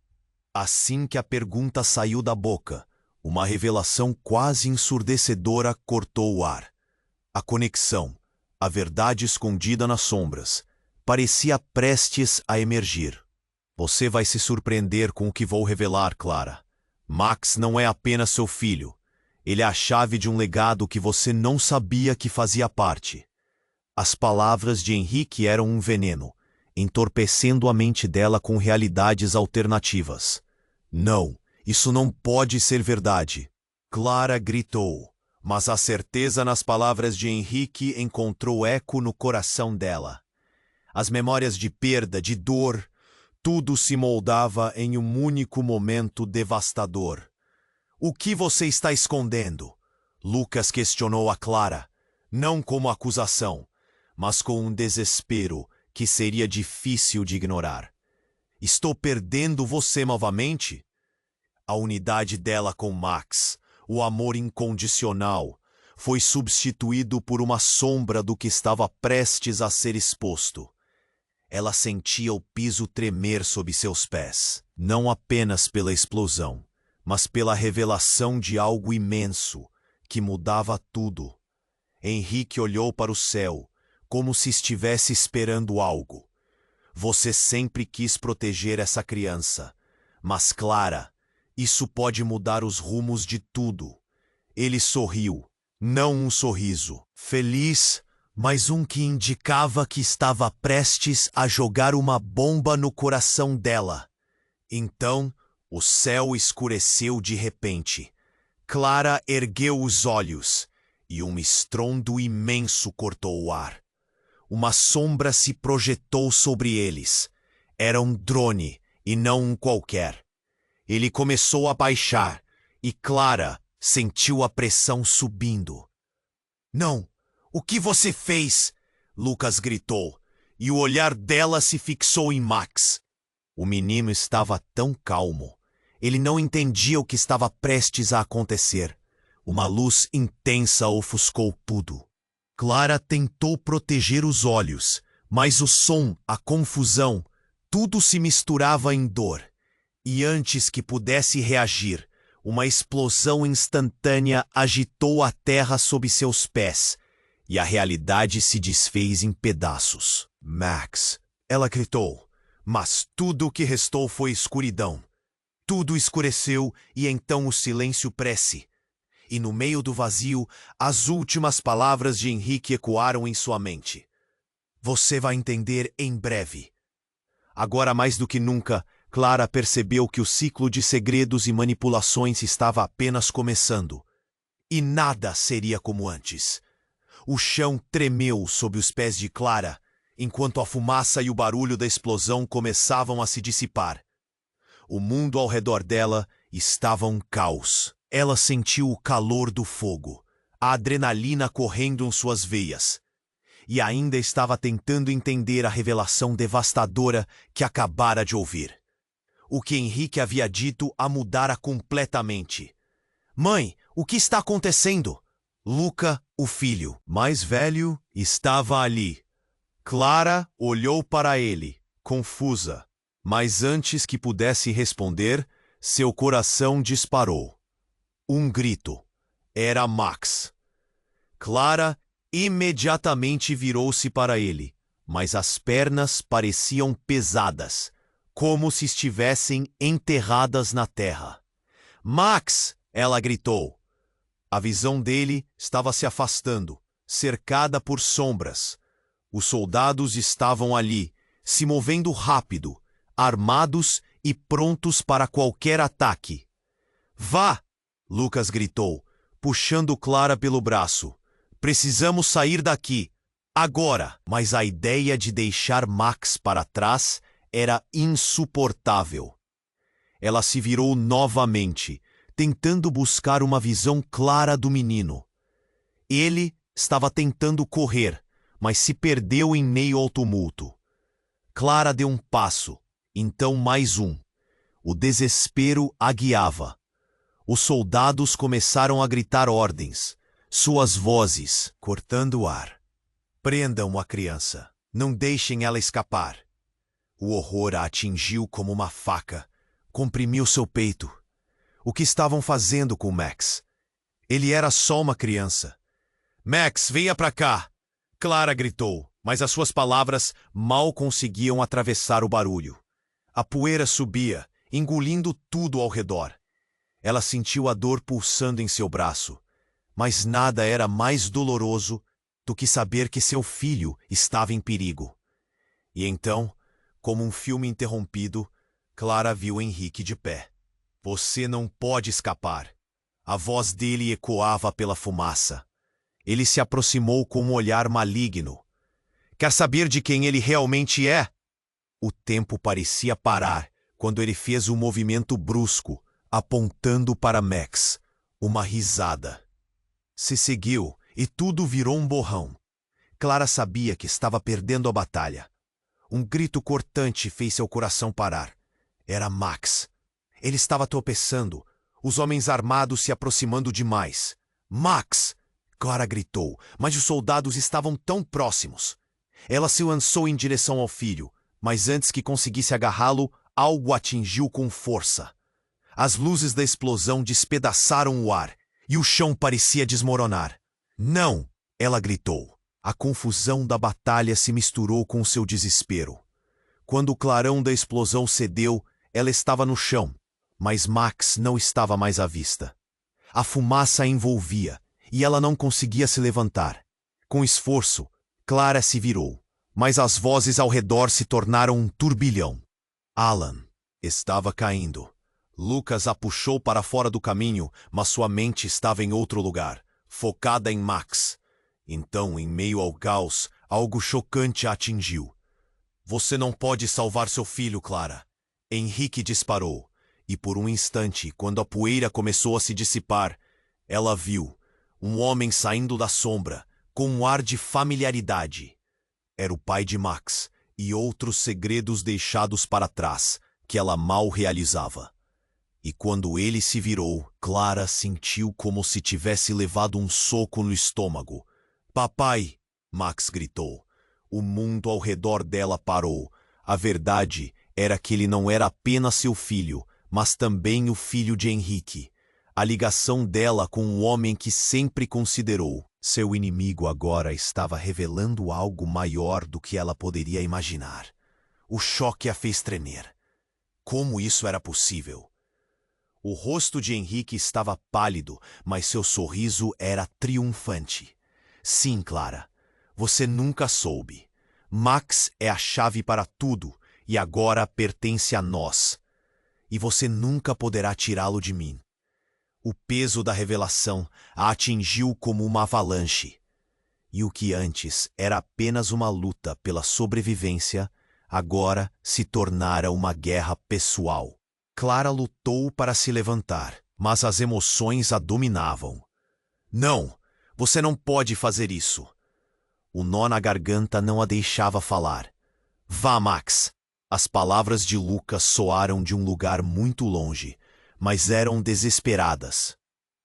Assim que a pergunta saiu da boca, uma revelação quase ensurdecedora cortou o ar. A conexão, a verdade escondida nas sombras, parecia prestes a emergir. Você vai se surpreender com o que vou revelar, Clara. Max não é apenas seu filho. Ele é a chave de um legado que você não sabia que fazia parte. As palavras de Henrique eram um veneno, entorpecendo a mente dela com realidades alternativas. Não, isso não pode ser verdade. Clara gritou, mas a certeza nas palavras de Henrique encontrou eco no coração dela. As memórias de perda, de dor, tudo se moldava em um único momento devastador. O que você está escondendo? Lucas questionou a Clara, não como acusação, mas com um desespero que seria difícil de ignorar. Estou perdendo você novamente? A unidade dela com Max, o amor incondicional, foi substituído por uma sombra do que estava prestes a ser exposto. Ela sentia o piso tremer sob seus pés, não apenas pela explosão, mas pela revelação de algo imenso que mudava tudo. Henrique olhou para o céu, como se estivesse esperando algo. Você sempre quis proteger essa criança. Mas, Clara, isso pode mudar os rumos de tudo. Ele sorriu, não um sorriso feliz, mas um que indicava que estava prestes a jogar uma bomba no coração dela. Então, o céu escureceu de repente. Clara ergueu os olhos, e um estrondo imenso cortou o ar. Uma sombra se projetou sobre eles. Era um drone, e não um qualquer. Ele começou a baixar, e Clara sentiu a pressão subindo. Não! O que você fez? Lucas gritou, e o olhar dela se fixou em Max. O menino estava tão calmo. Ele não entendia o que estava prestes a acontecer. Uma luz intensa ofuscou tudo. Clara tentou proteger os olhos, mas o som, a confusão, tudo se misturava em dor. E antes que pudesse reagir, uma explosão instantânea agitou a terra sob seus pés, e a realidade se desfez em pedaços. Max, ela gritou, mas tudo o que restou foi escuridão. Tudo escureceu e então o silêncio cresce. E no meio do vazio, as últimas palavras de Henrique ecoaram em sua mente. Você vai entender em breve. Agora mais do que nunca, Clara percebeu que o ciclo de segredos e manipulações estava apenas começando. E nada seria como antes. O chão tremeu sob os pés de Clara, enquanto a fumaça e o barulho da explosão começavam a se dissipar. O mundo ao redor dela estava um caos. Ela sentiu o calor do fogo, a adrenalina correndo em suas veias. E ainda estava tentando entender a revelação devastadora que acabara de ouvir. O que Henrique havia dito a mudara completamente. Mãe, o que está acontecendo? Luca, o filho mais velho, estava ali. Clara olhou para ele, confusa. Mas antes que pudesse responder, seu coração disparou. Um grito. Era Max. Clara imediatamente virou-se para ele, mas as pernas pareciam pesadas, como se estivessem enterradas na terra. Max! Ela gritou. A visão dele estava se afastando, cercada por sombras. Os soldados estavam ali, se movendo rápido, armados e prontos para qualquer ataque. Vá! Lucas gritou, puxando Clara pelo braço. Precisamos sair daqui, agora! Mas a ideia de deixar Max para trás era insuportável. Ela se virou novamente, tentando buscar uma visão clara do menino. Ele estava tentando correr, mas se perdeu em meio ao tumulto. Clara deu um passo, então mais um. O desespero a guiava. Os soldados começaram a gritar ordens, suas vozes cortando o ar. Prendam a criança. Não deixem ela escapar. O horror a atingiu como uma faca. Comprimiu seu peito. O que estavam fazendo com Max? Ele era só uma criança. Max, venha pra cá! Clara gritou, mas as suas palavras mal conseguiam atravessar o barulho. A poeira subia, engolindo tudo ao redor. Ela sentiu a dor pulsando em seu braço, mas nada era mais doloroso do que saber que seu filho estava em perigo. E então, como um filme interrompido, Clara viu Henrique de pé. Você não pode escapar. A voz dele ecoava pela fumaça. Ele se aproximou com um olhar maligno. Quer saber de quem ele realmente é? O tempo parecia parar quando ele fez um movimento brusco, apontando para Max. Uma risada. Se seguiu e tudo virou um borrão. Clara sabia que estava perdendo a batalha. Um grito cortante fez seu coração parar. Era Max. Ele estava tropeçando, os homens armados se aproximando demais. Max! Clara gritou, mas os soldados estavam tão próximos. Ela se lançou em direção ao filho, mas antes que conseguisse agarrá-lo, algo atingiu com força. As luzes da explosão despedaçaram o ar, e o chão parecia desmoronar. Não! Ela gritou. A confusão da batalha se misturou com seu desespero. Quando o clarão da explosão cedeu, ela estava no chão, mas Max não estava mais à vista. A fumaça a envolvia, e ela não conseguia se levantar. Com esforço, Clara se virou, mas as vozes ao redor se tornaram um turbilhão. Alan estava caindo. Lucas a puxou para fora do caminho, mas sua mente estava em outro lugar, focada em Max. Então, em meio ao caos, algo chocante a atingiu. Você não pode salvar seu filho, Clara. Henrique disparou, e por um instante, quando a poeira começou a se dissipar, ela viu um homem saindo da sombra, com um ar de familiaridade. Era o pai de Max, e outros segredos deixados para trás, que ela mal realizava. E quando ele se virou, Clara sentiu como se tivesse levado um soco no estômago. Papai! Max gritou. O mundo ao redor dela parou. A verdade era que ele não era apenas seu filho, mas também o filho de Henrique. A ligação dela com um homem que sempre considerou seu inimigo agora estava revelando algo maior do que ela poderia imaginar. O choque a fez tremer. Como isso era possível? O rosto de Henrique estava pálido, mas seu sorriso era triunfante. Sim, Clara, você nunca soube. Max é a chave para tudo e agora pertence a nós. E você nunca poderá tirá-lo de mim. O peso da revelação a atingiu como uma avalanche. E o que antes era apenas uma luta pela sobrevivência, agora se tornara uma guerra pessoal. Clara lutou para se levantar, mas as emoções a dominavam. Não, você não pode fazer isso. O nó na garganta não a deixava falar. Vá, Max. As palavras de Lucas soaram de um lugar muito longe, mas eram desesperadas.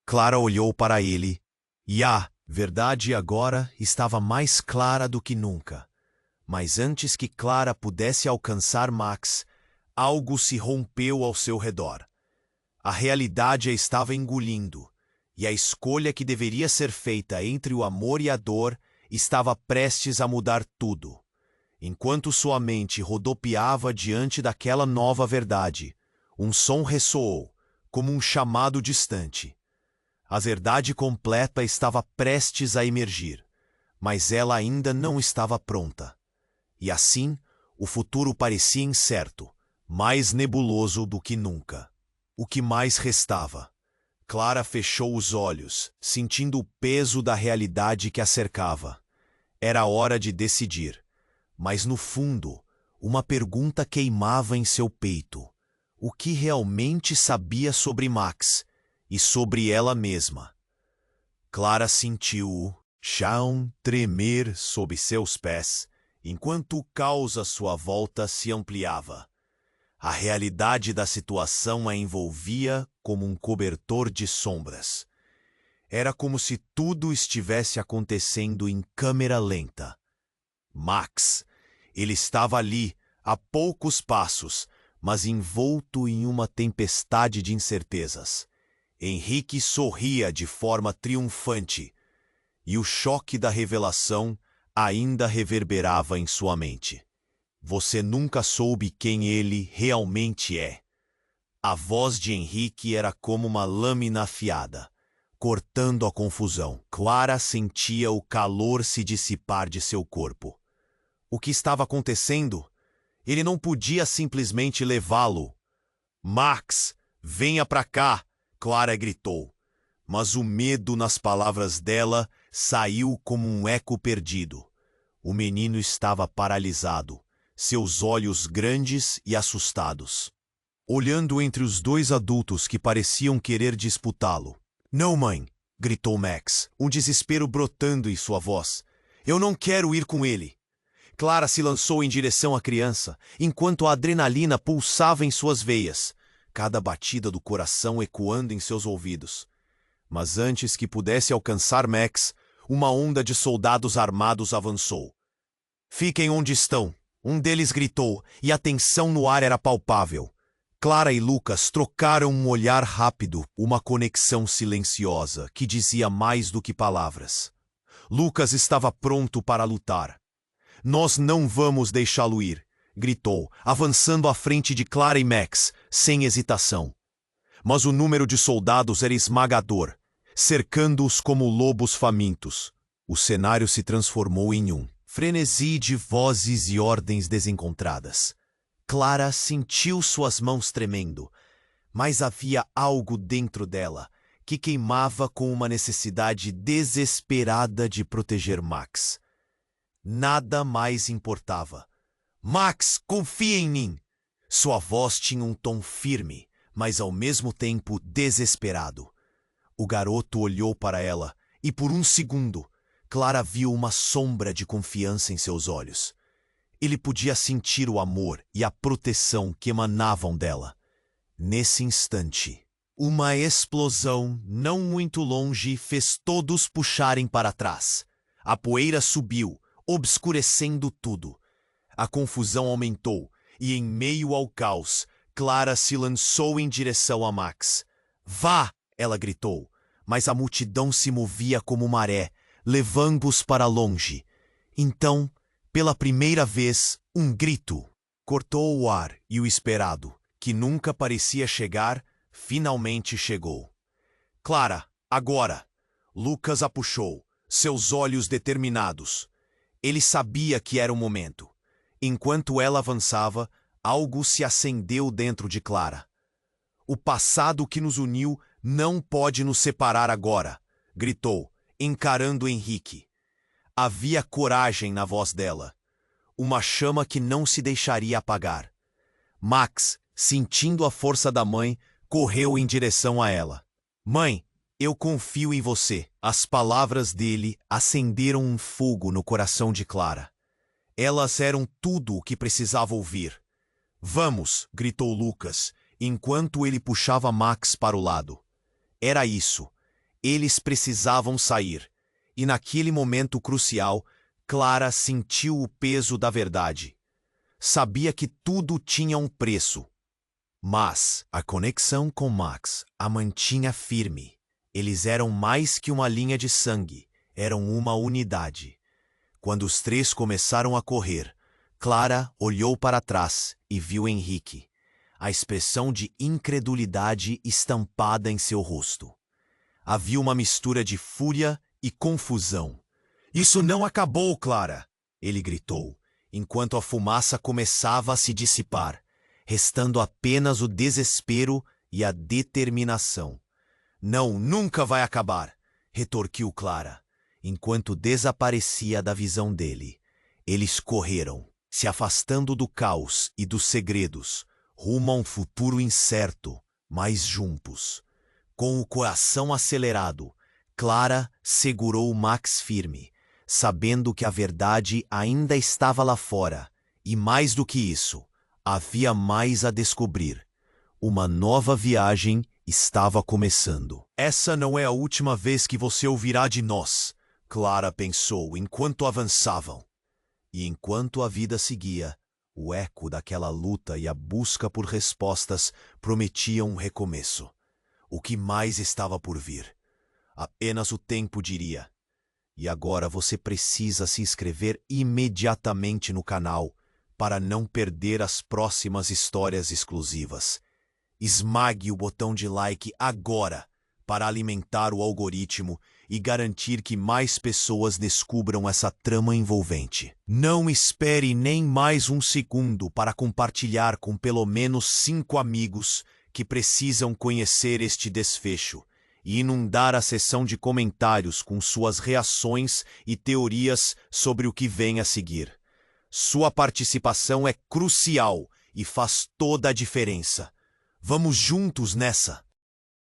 Clara olhou para ele, e a verdade agora estava mais clara do que nunca. Mas antes que Clara pudesse alcançar Max, algo se rompeu ao seu redor. A realidade a estava engolindo, e a escolha que deveria ser feita entre o amor e a dor estava prestes a mudar tudo. Enquanto sua mente rodopiava diante daquela nova verdade, um som ressoou, como um chamado distante. A verdade completa estava prestes a emergir, mas ela ainda não estava pronta. E assim, o futuro parecia incerto, mais nebuloso do que nunca. O que mais restava? Clara fechou os olhos, sentindo o peso da realidade que a cercava. Era hora de decidir, mas no fundo, uma pergunta queimava em seu peito. O que realmente sabia sobre Max e sobre ela mesma? Clara sentiu o chão tremer sob seus pés, enquanto o caos à sua volta se ampliava. A realidade da situação a envolvia como um cobertor de sombras. Era como se tudo estivesse acontecendo em câmera lenta. Max, ele estava ali, a poucos passos, mas envolto em uma tempestade de incertezas. Henrique sorria de forma triunfante, e o choque da revelação ainda reverberava em sua mente. Você nunca soube quem ele realmente é. A voz de Henrique era como uma lâmina afiada, cortando a confusão. Clara sentia o calor se dissipar de seu corpo. O que estava acontecendo? Ele não podia simplesmente levá-lo. Max, venha pra cá! Clara gritou. Mas o medo nas palavras dela saiu como um eco perdido. O menino estava paralisado, seus olhos grandes e assustados, olhando entre os dois adultos que pareciam querer disputá-lo. Não, mãe! Gritou Max, um desespero brotando em sua voz. Eu não quero ir com ele! Clara se lançou em direção à criança, enquanto a adrenalina pulsava em suas veias, cada batida do coração ecoando em seus ouvidos. Mas antes que pudesse alcançar Max, uma onda de soldados armados avançou. Fiquem onde estão! Um deles gritou, e a tensão no ar era palpável. Clara e Lucas trocaram um olhar rápido, uma conexão silenciosa que dizia mais do que palavras. Lucas estava pronto para lutar. Nós não vamos deixá-lo ir, gritou, avançando à frente de Clara e Max, sem hesitação. Mas o número de soldados era esmagador, cercando-os como lobos famintos. O cenário se transformou em um frenesi de vozes e ordens desencontradas. Clara sentiu suas mãos tremendo, mas havia algo dentro dela que queimava com uma necessidade desesperada de proteger Max. Nada mais importava. Max, confia em mim! Sua voz tinha um tom firme, mas ao mesmo tempo desesperado. O garoto olhou para ela e, por um segundo, Clara viu uma sombra de confiança em seus olhos. Ele podia sentir o amor e a proteção que emanavam dela. Nesse instante, uma explosão não muito longe fez todos puxarem para trás. A poeira subiu, obscurecendo tudo. A confusão aumentou e, em meio ao caos, Clara se lançou em direção a Max. "Vá!" ela gritou, mas a multidão se movia como maré, levando-os para longe. Então, pela primeira vez, um grito cortou o ar e o esperado, que nunca parecia chegar, finalmente chegou. "Clara, agora!" Lucas a puxou, seus olhos determinados. Ele sabia que era o momento. Enquanto ela avançava, algo se acendeu dentro de Clara. "O passado que nos uniu não pode nos separar agora", gritou, encarando Henrique. Havia coragem na voz dela, uma chama que não se deixaria apagar. Max, sentindo a força da mãe, correu em direção a ela. "Mãe, eu confio em você." As palavras dele acenderam um fogo no coração de Clara. Elas eram tudo o que precisava ouvir. "Vamos!" gritou Lucas, enquanto ele puxava Max para o lado. Era isso. Eles precisavam sair. E naquele momento crucial, Clara sentiu o peso da verdade. Sabia que tudo tinha um preço. Mas a conexão com Max a mantinha firme. Eles eram mais que uma linha de sangue, eram uma unidade. Quando os três começaram a correr, Clara olhou para trás e viu Henrique, a expressão de incredulidade estampada em seu rosto. Havia uma mistura de fúria e confusão. "Isso não acabou, Clara!" ele gritou, enquanto a fumaça começava a se dissipar, restando apenas o desespero e a determinação. "Não, nunca vai acabar!" retorquiu Clara, enquanto desaparecia da visão dele. Eles correram, se afastando do caos e dos segredos, rumo a um futuro incerto, mas juntos. Com o coração acelerado, Clara segurou Max firme, sabendo que a verdade ainda estava lá fora, e mais do que isso, havia mais a descobrir. Uma nova viagem estava começando. "Essa não é a última vez que você ouvirá de nós", Clara pensou enquanto avançavam. E enquanto a vida seguia, o eco daquela luta e a busca por respostas prometiam um recomeço. O que mais estava por vir? Apenas o tempo diria. E agora você precisa se inscrever imediatamente no canal para não perder as próximas histórias exclusivas. Esmague o botão de like agora para alimentar o algoritmo e garantir que mais pessoas descubram essa trama envolvente. Não espere nem mais um segundo para compartilhar com pelo menos 5 amigos que precisam conhecer este desfecho e inundar a seção de comentários com suas reações e teorias sobre o que vem a seguir. Sua participação é crucial e faz toda a diferença. Vamos juntos nessa!